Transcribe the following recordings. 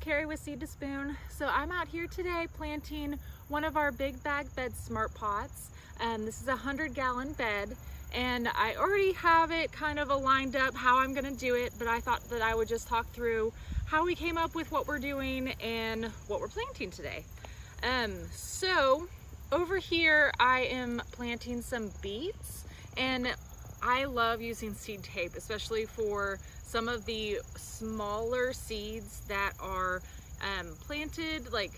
Carrie with Seed to Spoon. So I'm out here today planting one of our big bag bed smart pots. This is a 100-gallon bed, and I already have it kind of lined up how I'm gonna do it, but I thought that I would just talk through how we came up with what we're doing and what we're planting today. So over here I am planting some beets, and I love using seed tape, especially for some of the smaller seeds that are planted like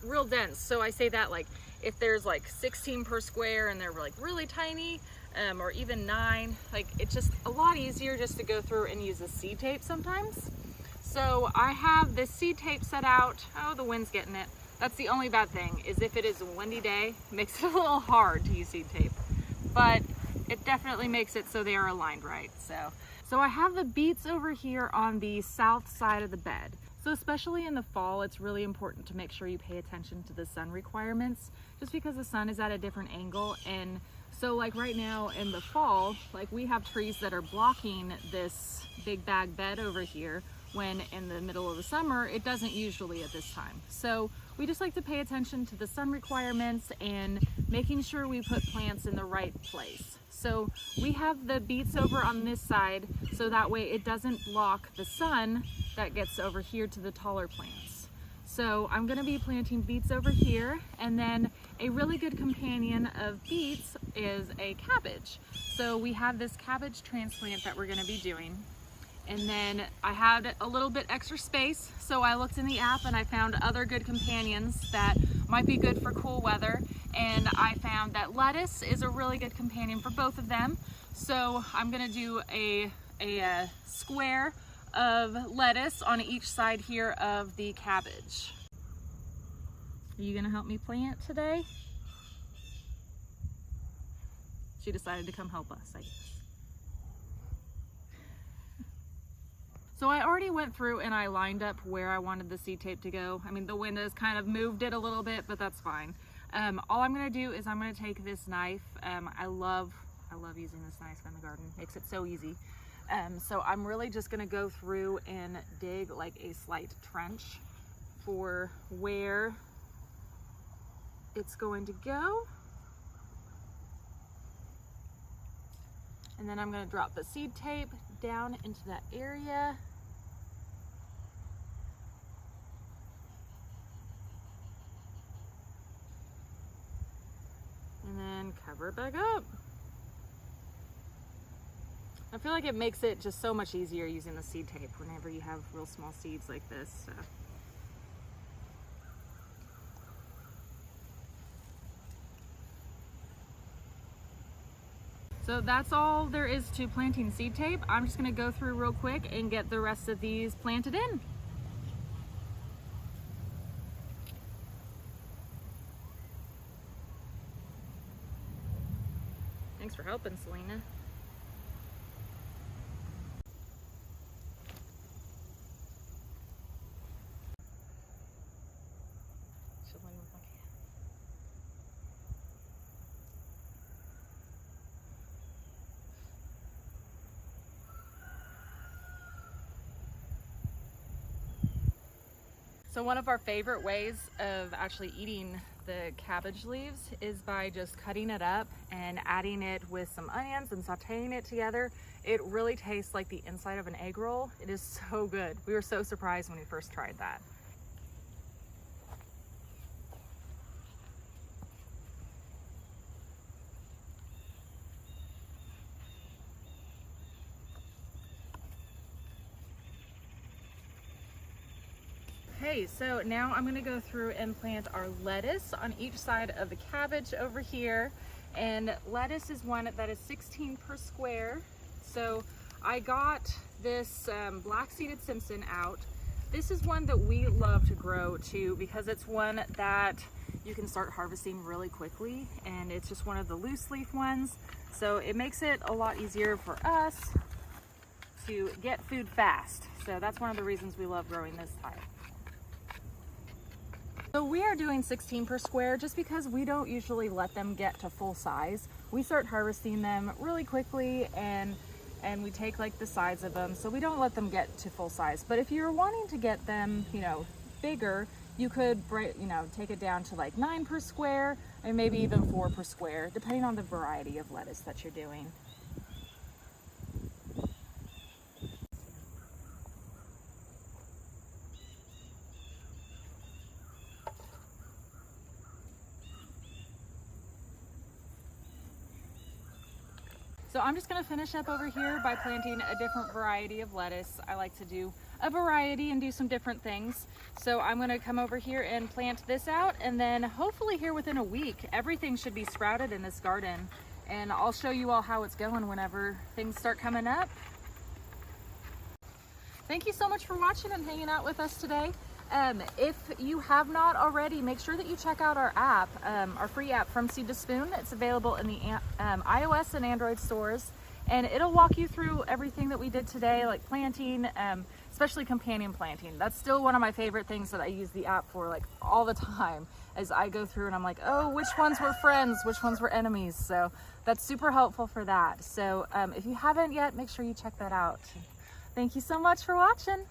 real dense. So I say that like if there's like 16 per square and they're like really tiny, or even 9, like it's just a lot easier just to go through and use the seed tape sometimes. So I have this seed tape set out. Oh, the wind's getting it. That's the only bad thing, is if it is a windy day, it makes it a little hard to use seed tape, but it definitely makes it so they are aligned right. So I have the beets over here on the south side of the bed. So especially in the fall, it's really important to make sure you pay attention to the sun requirements, just because the sun is at a different angle. And so like right now in the fall, like we have trees that are blocking this big bag bed over here, when in the middle of the summer, it doesn't usually at this time. So we just like to pay attention to the sun requirements and making sure we put plants in the right place. So we have the beets over on this side, so that way it doesn't block the sun that gets over here to the taller plants. So I'm gonna be planting beets over here, and then a really good companion of beets is a cabbage. So we have this cabbage transplant that we're gonna be doing. And then I had a little bit extra space, so I looked in the app and I found other good companions that might be good for cool weather. And I found that lettuce is a really good companion for both of them. So I'm gonna do a square of lettuce on each side here of the cabbage. Are you gonna help me plant today? She decided to come help us, I guess. So I already went through and I lined up where I wanted the seed tape to go. I mean, the wind has kind of moved it a little bit, but that's fine. All I'm gonna do is I'm gonna take this knife. I love using this knife in the garden. Makes it so easy. So I'm really just gonna go through and dig like a slight trench for where it's going to go. And then I'm gonna drop the seed tape down into that area. And then cover it back up. I feel like it makes it just so much easier using the seed tape whenever you have real small seeds like this. So that's all there is to planting seed tape. I'm just gonna go through real quick and get the rest of these planted in. Thanks for helping, Selena. So one of our favorite ways of actually eating the cabbage leaves is by just cutting it up and adding it with some onions and sauteing it together. It really tastes like the inside of an egg roll. It is so good. We were so surprised when we first tried that. Okay, so now I'm gonna go through and plant our lettuce on each side of the cabbage over here. And lettuce is one that is 16 per square. So I got this black-seeded Simpson out. This is one that we love to grow too, because it's one that you can start harvesting really quickly, and it's just one of the loose leaf ones. So it makes it a lot easier for us to get food fast. So that's one of the reasons we love growing this type. So we are doing 16 per square just because we don't usually let them get to full size. We start harvesting them really quickly and we take like the sides of them, so we don't let them get to full size. But if you're wanting to get them, you know, bigger, you could, you know, take it down to like 9 per square and maybe even 4 per square, depending on the variety of lettuce that you're doing. So I'm just gonna finish up over here by planting a different variety of lettuce. I like to do a variety and do some different things. So I'm gonna come over here and plant this out, and then hopefully here within a week, everything should be sprouted in this garden. And I'll show you all how it's going whenever things start coming up. Thank you so much for watching and hanging out with us today. If you have not already, make sure that you check out our app, our free app from Seed to Spoon. It's available in the iOS and Android stores, and it'll walk you through everything that we did today, like planting, especially companion planting. That's still one of my favorite things that I use the app for, like all the time, as I go through and I'm like, oh, which ones were friends, which ones were enemies. So that's super helpful for that. So if you haven't yet, make sure you check that out. Thank you so much for watching.